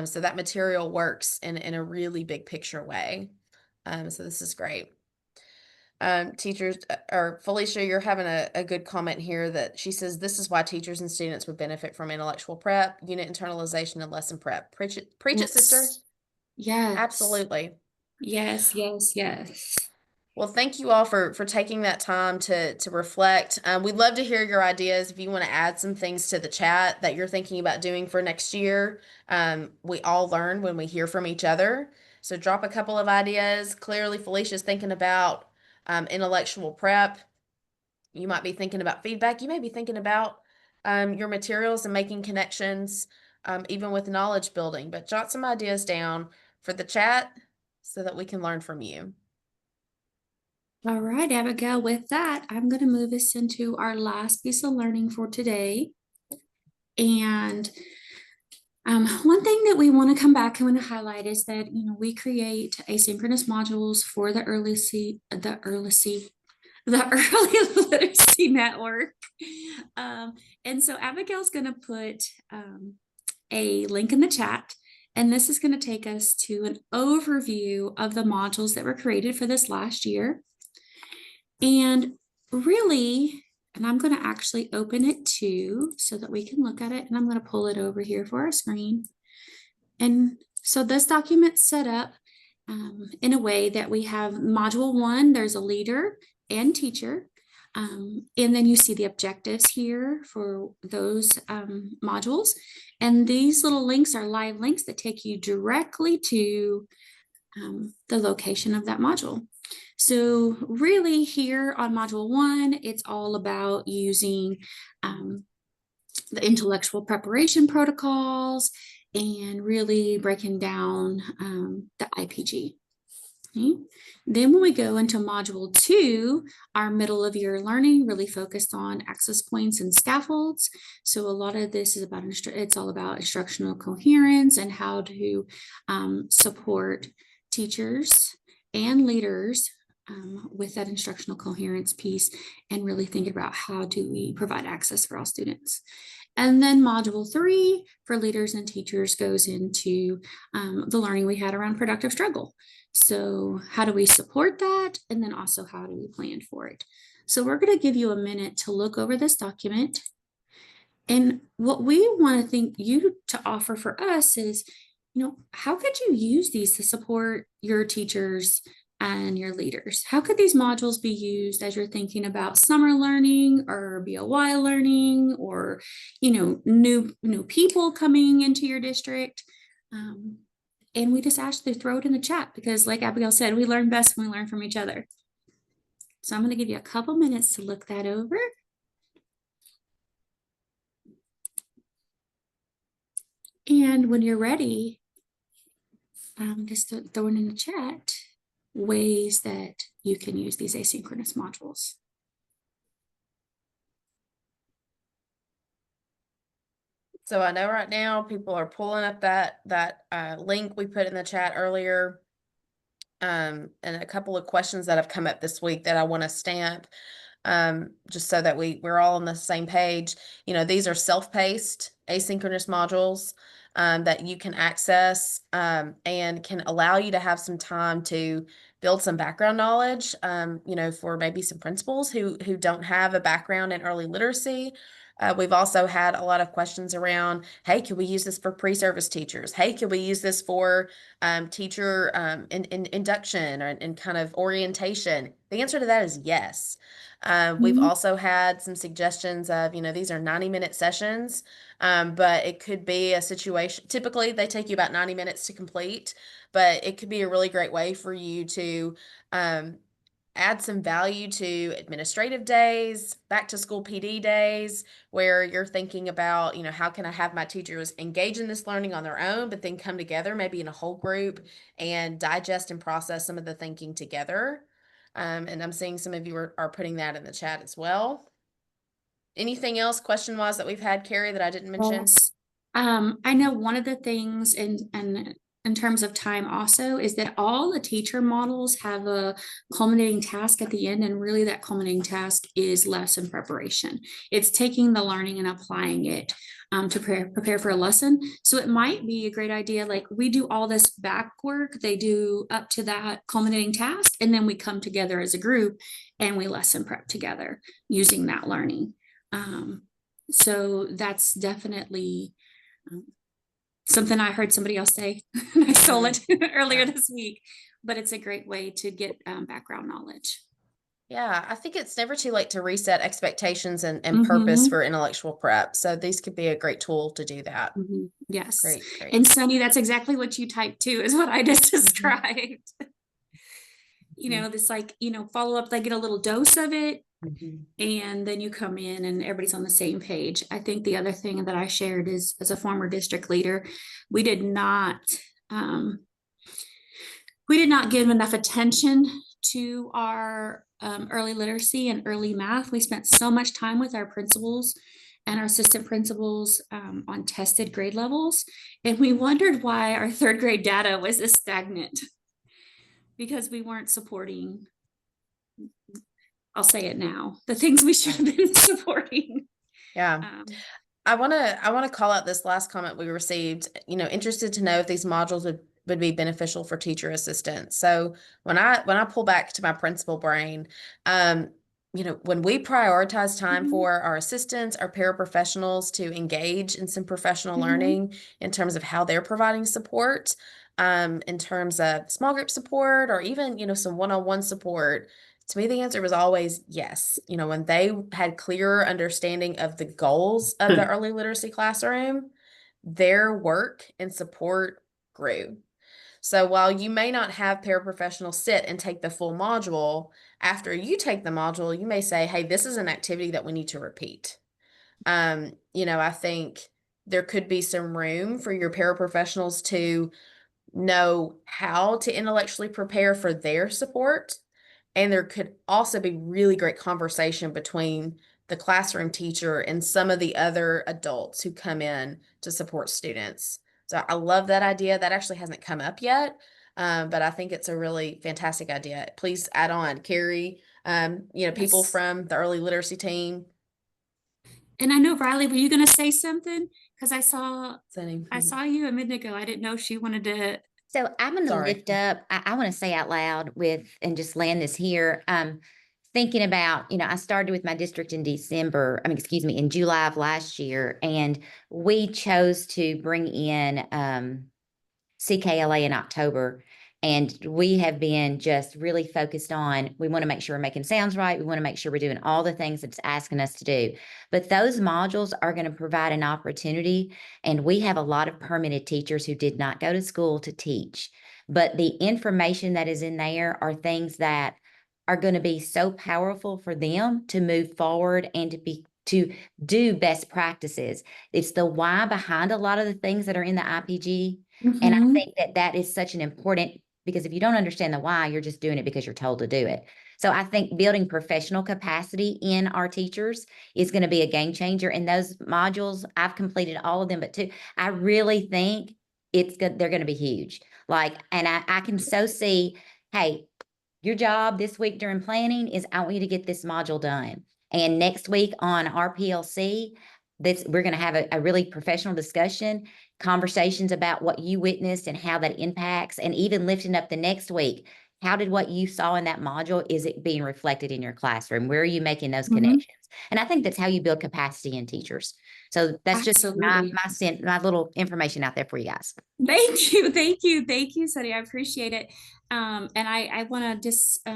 So that material works in a really big picture way. So this is great. Teachers, or Felicia, you're having a good comment here that she says, this is why teachers and students would benefit from intellectual prep, unit internalization, and lesson prep. Preach it, sister. Yes. Absolutely. Yes, yes, yes. Well, thank you all for taking that time to reflect. We'd love to hear your ideas. If you want to add some things to the chat that you're thinking about doing for next year, we all learn when we hear from each other. So drop a couple of ideas. Clearly, Felicia's thinking about intellectual prep. you might be thinking about feedback. You may be thinking about your materials and making connections, even with knowledge building. But jot some ideas down for the chat so that we can learn from you. All right, Abigail, with that, I'm going to move us into our last piece of learning for today. And one thing that we want to come back and want to highlight is that, we create asynchronous modules for the early literacy network. And so Abigail's going to put a link in the chat, and this is going to take us to an overview of the modules that were created for this last year. And really, and I'm going to actually open it too so that we can look at it, and I'm going to pull it over here for our screen. And so this document's set up in a way that we have module 1, there's a leader and teacher. And then you see the objectives here for those modules. And these little links are live links that take you directly to the location of that module. So really here on module 1, it's all about using the intellectual preparation protocols and really breaking down the IPG. Okay. Then when we go into module 2, our middle of year learning really focused on access points and scaffolds. So a lot of this is about, it's all about instructional coherence and how to support teachers and leaders with that instructional coherence piece, and really thinking about how do we provide access for all students. And then module 3 for leaders and teachers goes into the learning we had around productive struggle. So how do we support that? And then also how do we plan for it? So we're going to give you a minute to look over this document. And what we want to think you to offer for us is, how could you use these to support your teachers and your leaders? How could these modules be used as you're thinking about summer learning or BOY learning, or, new people coming into your district? And we just asked you to throw it in the chat, because like Abigail said, we learn best when we learn from each other. So I'm going to give you a couple minutes to look that over. And when you're ready, just throw it in the chat ways that you can use these asynchronous modules. So I know right now people are pulling up that link we put in the chat earlier, and a couple of questions that have come up this week that I want to stamp, just so that we're all on the same page. These are self-paced asynchronous modules that you can access and can allow you to have some time to build some background knowledge, for maybe some principals who don't have a background in early literacy. We've also had a lot of questions around, hey, can we use this for pre-service teachers? Hey, can we use this for teacher induction and kind of orientation? The answer to that is yes. We've also had some suggestions of, these are 90-minute sessions, but it could be a situation. Typically, they take you about 90 minutes to complete, but it could be a really great way for you to add some value to administrative days, back to school PD days, where you're thinking about, how can I have my teachers engage in this learning on their own, but then come together maybe in a whole group and digest and process some of the thinking together. And I'm seeing some of you are putting that in the chat as well. Anything else question-wise that we've had, Carrie, that I didn't mention? Yes. I know one of the things in terms of time also is that all the teacher models have a culminating task at the end, and really that culminating task is lesson preparation. It's taking the learning and applying it to prepare for a lesson. So it might be a great idea, like we do all this back work, they do up to that culminating task, and then we come together as a group and we lesson prep together using that learning. So that's definitely something I heard somebody else say. I stole it earlier this week, but it's a great way to get background knowledge. Yeah, I think it's never too late to reset expectations and purpose for intellectual prep. So these could be a great tool to do that. Yes. Great. And Sunny, that's exactly what you typed too, is what I just described. you know, this like, you know, follow up, they get a little dose of it. Mhm. And then you come in and everybody's on the same page. I think the other thing that I shared is, as a former district leader, we did not give enough attention to our early literacy and early math. We spent so much time with our principals and our assistant principals on tested grade levels. And we wondered why our third grade data was this stagnant, because we weren't supporting, I'll say it now, the things we should have been supporting. Yeah. I want to call out this last comment we received, you know, interested to know if these modules would be beneficial for teacher assistants. So when I pull back to my principal brain, you know, when we prioritize time for our assistants, our paraprofessionals to engage in some professional learning in terms of how they're providing support, in terms of small group support, or even, you know, some one-on-one support, to me, the answer was always yes. You know, when they had clearer understanding of the goals of the early literacy classroom, their work and support grew. So while you may not have paraprofessionals sit and take the full module, after you take the module, you may say, hey, this is an activity that we need to repeat. You know, I think there could be some room for your paraprofessionals to know how to intellectually prepare for their support. And there could also be really great conversation between the classroom teacher and some of the other adults who come in to support students. So I love that idea. That actually hasn't come up yet, but I think it's a really fantastic idea. Please add on, Carrie, you know, people Yes. from the early literacy team. And I know, Riley, were you going to say something? Because I saw Sending. you a minute ago. I didn't know if she wanted to. So I'm going to Sorry. lift up, I want to say out loud with, and just land this here. Thinking about, you know, I started with my district in in July of last year, and we chose to bring in CKLA in October. And we have been just really focused on, we want to make sure we're making sounds right. We want to make sure we're doing all the things it's asking us to do. But those modules are going to provide an opportunity. And we have a lot of permitted teachers who did not go to school to teach. But the information that is in there are things that are going to be so powerful for them to move forward and to do best practices. It's the why behind a lot of the things that are in the IPG. And I think that is such an important, because if you don't understand the why, you're just doing it because you're told to do it. So I think building professional capacity in our teachers is going to be a game changer. And those modules, I've completed all of them, but I really think it's good. They're going to be huge. And I can so see, hey, your job this week during planning is I want you to get this module done. And next week on our PLC, we're going to have a really professional discussion, conversations about what you witnessed and how that impacts, and even lifting up the next week. How did what you saw in that module, is it being reflected in your classroom? Where are you making those connections? And I think that's how you build capacity in teachers. So that's just my little information out there for you guys. Thank you, Sunny. I appreciate it. And I want to just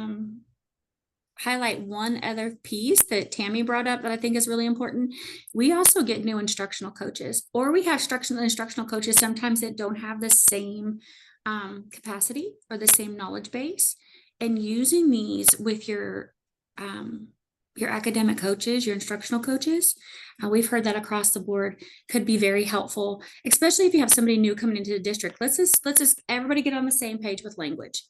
highlight one other piece that Tammy brought up that I think is really important. We also get new instructional coaches, or we have instructional coaches sometimes that don't have the same capacity or the same knowledge base, and using these with your academic coaches, your instructional coaches, we've heard that across the board could be very helpful, especially if you have somebody new coming into the district. Let's just everybody get on the same page with language.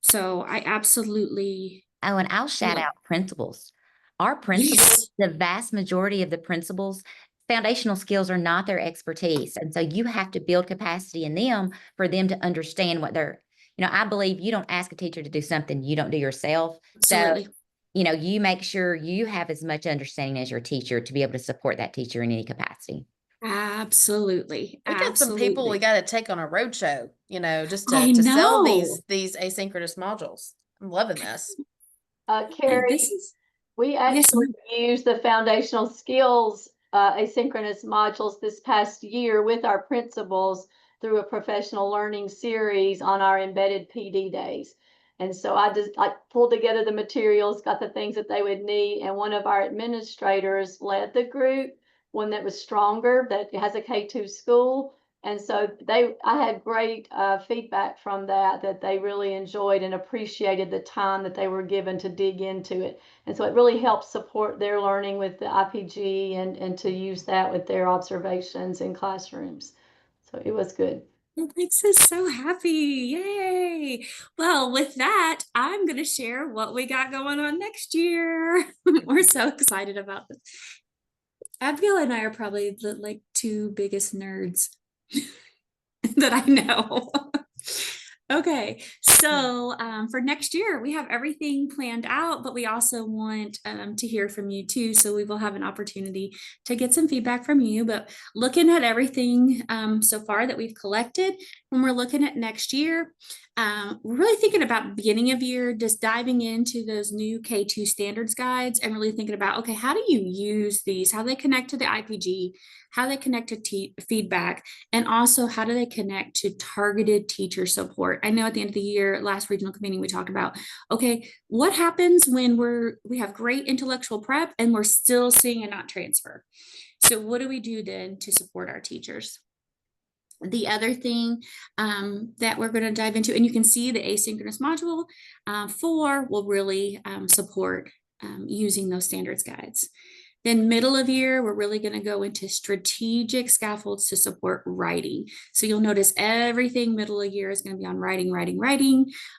So I absolutely. Oh, and I'll shout out principals. Our principals, the vast majority of the principals, foundational skills are not their expertise. And so you have to build capacity in them for them to understand what I believe you don't ask a teacher to do something you don't do yourself. Absolutely. So, you make sure you have as much understanding as your teacher to be able to support that teacher in any capacity. Absolutely. We got some people we got to take on a roadshow, just to sell these asynchronous modules. I'm loving this. Carrie, we actually use the foundational skills asynchronous modules this past year with our principals through a professional learning series on our embedded PD days. And so I just pulled together the materials, got the things that they would need. And one of our administrators led the group, one that was stronger, that has a K-2 school. And so I had great feedback from that they really enjoyed and appreciated the time that they were given to dig into it. And so it really helped support their learning with the IPG and to use that with their observations in classrooms. So it was good. It makes us so happy. Yay. Well, with that, I'm going to share what we got going on next year. We're so excited about this. Abigail and I are probably the like two biggest nerds that I know. Okay, so for next year, we have everything planned out, but we also want to hear from you too. So we will have an opportunity to get some feedback from you. But looking at everything so far that we've collected, when we're looking at next year, we're really thinking about beginning of year, just diving into those new K2 standards guides and really thinking about, okay, how do you use these? How they connect to the IPG, how they connect to feedback, and also how do they connect to targeted teacher support? I know at the end of the year, last regional meeting, we talked about, okay, what happens when we have great intellectual prep and we're still seeing a not transfer? So what do we do then to support our teachers? The other thing that we're going to dive into, and you can see the asynchronous module 4 will really support using those standards guides. Then middle of year, we're really going to go into strategic scaffolds to support writing. So you'll notice everything middle of year is going to be on writing,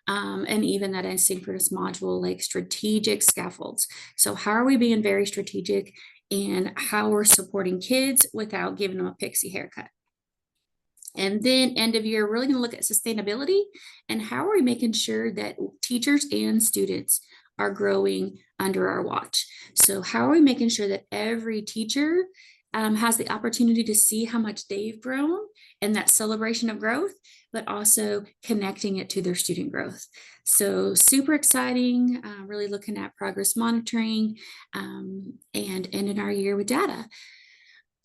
and even that asynchronous module, like strategic scaffolds. So how are we being very strategic and how we're supporting kids without giving them a pixie haircut? And then end of year, we're really going to look at sustainability and how are we making sure that teachers and students are growing under our watch. So how are we making sure that every teacher has the opportunity to see how much they've grown and that celebration of growth, but also connecting it to their student growth. So super exciting, really looking at progress monitoring and ending our year with data.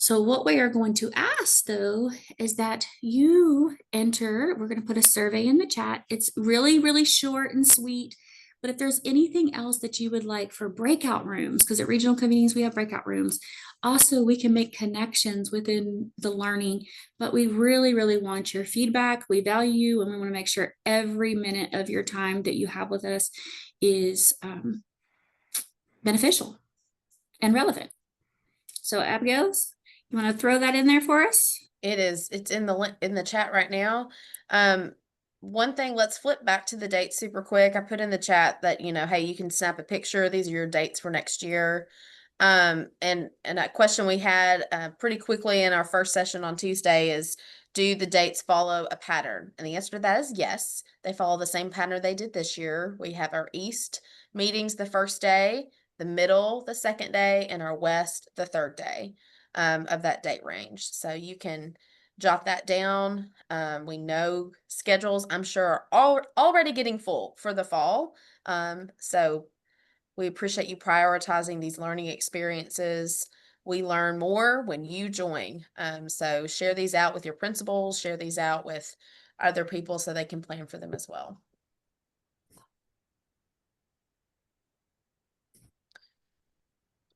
So what we are going to ask though, is that you enter, we're going to put a survey in the chat. It's really, really short and sweet. But if there's anything else that you would like for breakout rooms, because at regional convenings, we have breakout rooms. Also, we can make connections within the learning, but we really, really want your feedback. We value you and we want to make sure every minute of your time that you have with us is beneficial and relevant. So Abigail, you want to throw that in there for us? It's in the chat right now. One thing, let's flip back to the dates super quick. I put in the chat that, hey, you can snap a picture. These are your dates for next year. And that question we had pretty quickly in our first session on Tuesday is, do the dates follow a pattern? And the answer to that is yes. They follow the same pattern they did this year. We have our East meetings the first day, the middle the second day, and our West the third day of that date range. So you can jot that down. We know schedules, I'm sure, are already getting full for the fall. So we appreciate you prioritizing these learning experiences. We learn more when you join. So share these out with your principals, share these out with other people so they can plan for them as well.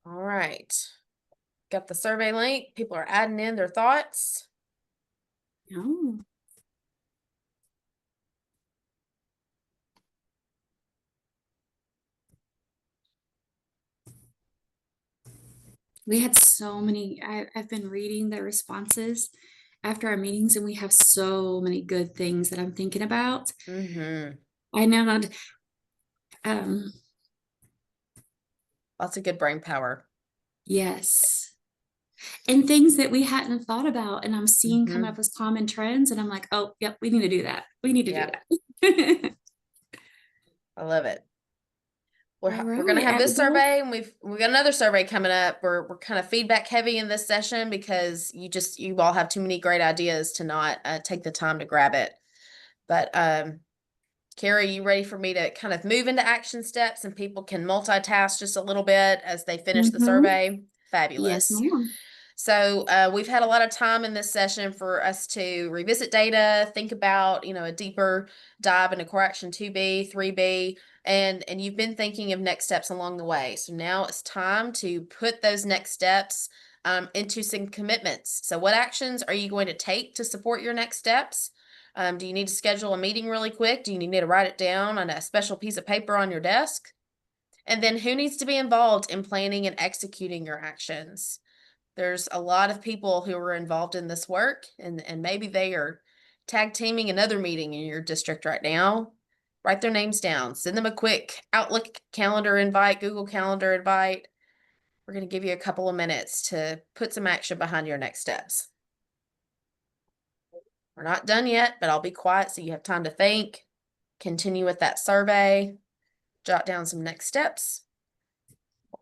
All right. Got the survey link. People are adding in their thoughts. Oh. We had so many, I've been reading the responses after our meetings and we have so many good things that I'm thinking about. I know not, lots of good brain power. yes. And things that we hadn't thought about and I'm seeing come up as common trends and I'm like, oh, yep, we need to do that. We need to do that. I love it. We're All going to right, have this Abigail. survey and we've got another survey coming up. We're kind of feedback heavy in this session because you all have too many great ideas to not take the time to grab it. But Carrie, you ready for me to kind of move into action steps and people can multitask just a little bit as they finish the survey? Fabulous. Yes, ma'am. So we've had a lot of time in this session for us to revisit data, think about, a deeper dive into core action 2B, 3B, and you've been thinking of next steps along the way. So now it's time to put those next steps into some commitments. So what actions are you going to take to support your next steps? Do you need to schedule a meeting really quick? Do you need to write it down on a special piece of paper on your desk? And then who needs to be involved in planning and executing your actions? There's a lot of people who are involved in this work, and maybe they are tag teaming another meeting in your district right now. Write their names down, send them a quick Outlook calendar invite, Google Calendar invite. We're going to give you a couple of minutes to put some action behind your next steps. We're not done yet, but I'll be quiet so you have time to think, continue with that survey, jot down some next steps.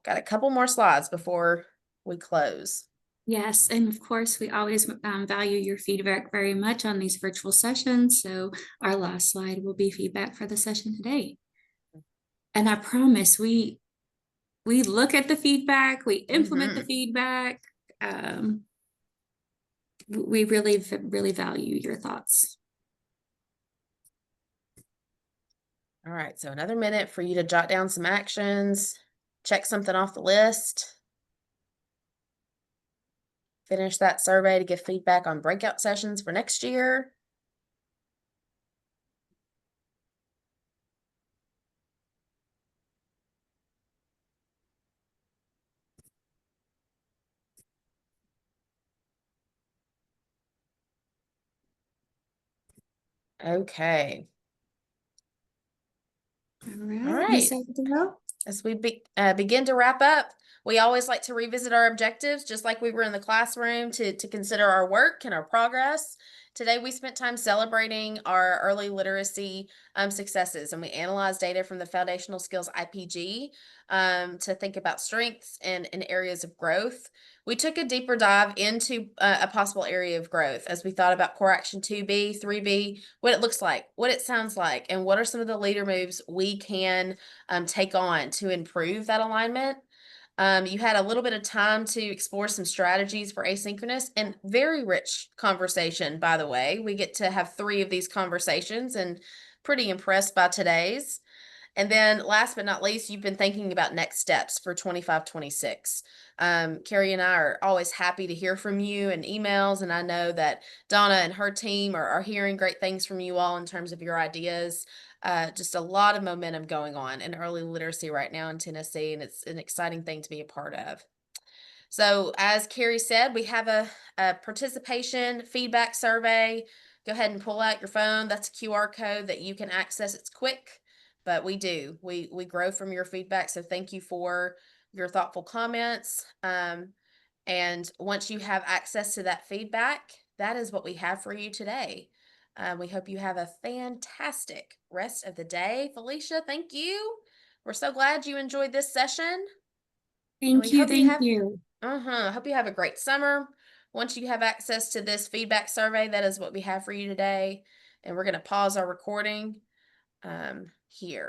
Got a couple more slides before we close. Yes, and of course, we always value your feedback very much on these virtual sessions. So our last slide will be feedback for the session today. And I promise we look at the feedback, we implement the feedback. We really, really value your thoughts. All right, so another minute for you to jot down some actions, check something off the list. Finish that survey to give feedback on breakout sessions for next year. Okay. All right. All right. Ms. Abigail? As we begin to wrap up, we always like to revisit our objectives, just like we were in the classroom, to consider our work and our progress. Today, we spent time celebrating our early literacy successes, and we analyzed data from the Foundational Skills IPG to think about strengths and areas of growth. We took a deeper dive into a possible area of growth as we thought about core action 2B, 3B, what it looks like, what it sounds like, and what are some of the leader moves we can take on to improve that alignment. You had a little bit of time to explore some strategies for asynchronous and very rich conversation, by the way. We get to have 3 of these conversations and pretty impressed by today's. And then last but not least, you've been thinking about next steps for 25-26. Carrie and I are always happy to hear from you in emails, and I know that Donna and her team are hearing great things from you all in terms of your ideas. Just a lot of momentum going on in early literacy right now in Tennessee, and it's an exciting thing to be a part of. So as Carrie said, we have a participation feedback survey. Go ahead and pull out your phone. That's a QR code that you can access. It's quick, but we grow from your feedback. So thank you for your thoughtful comments. And once you have access to that feedback, that is what we have for you today. We hope you have a fantastic rest of the day. Felicia, thank you. We're so glad you enjoyed this session. Thank you. Thank you. I hope you have a great summer. Once you have access to this feedback survey, that is what we have for you today. And we're going to pause our recording here.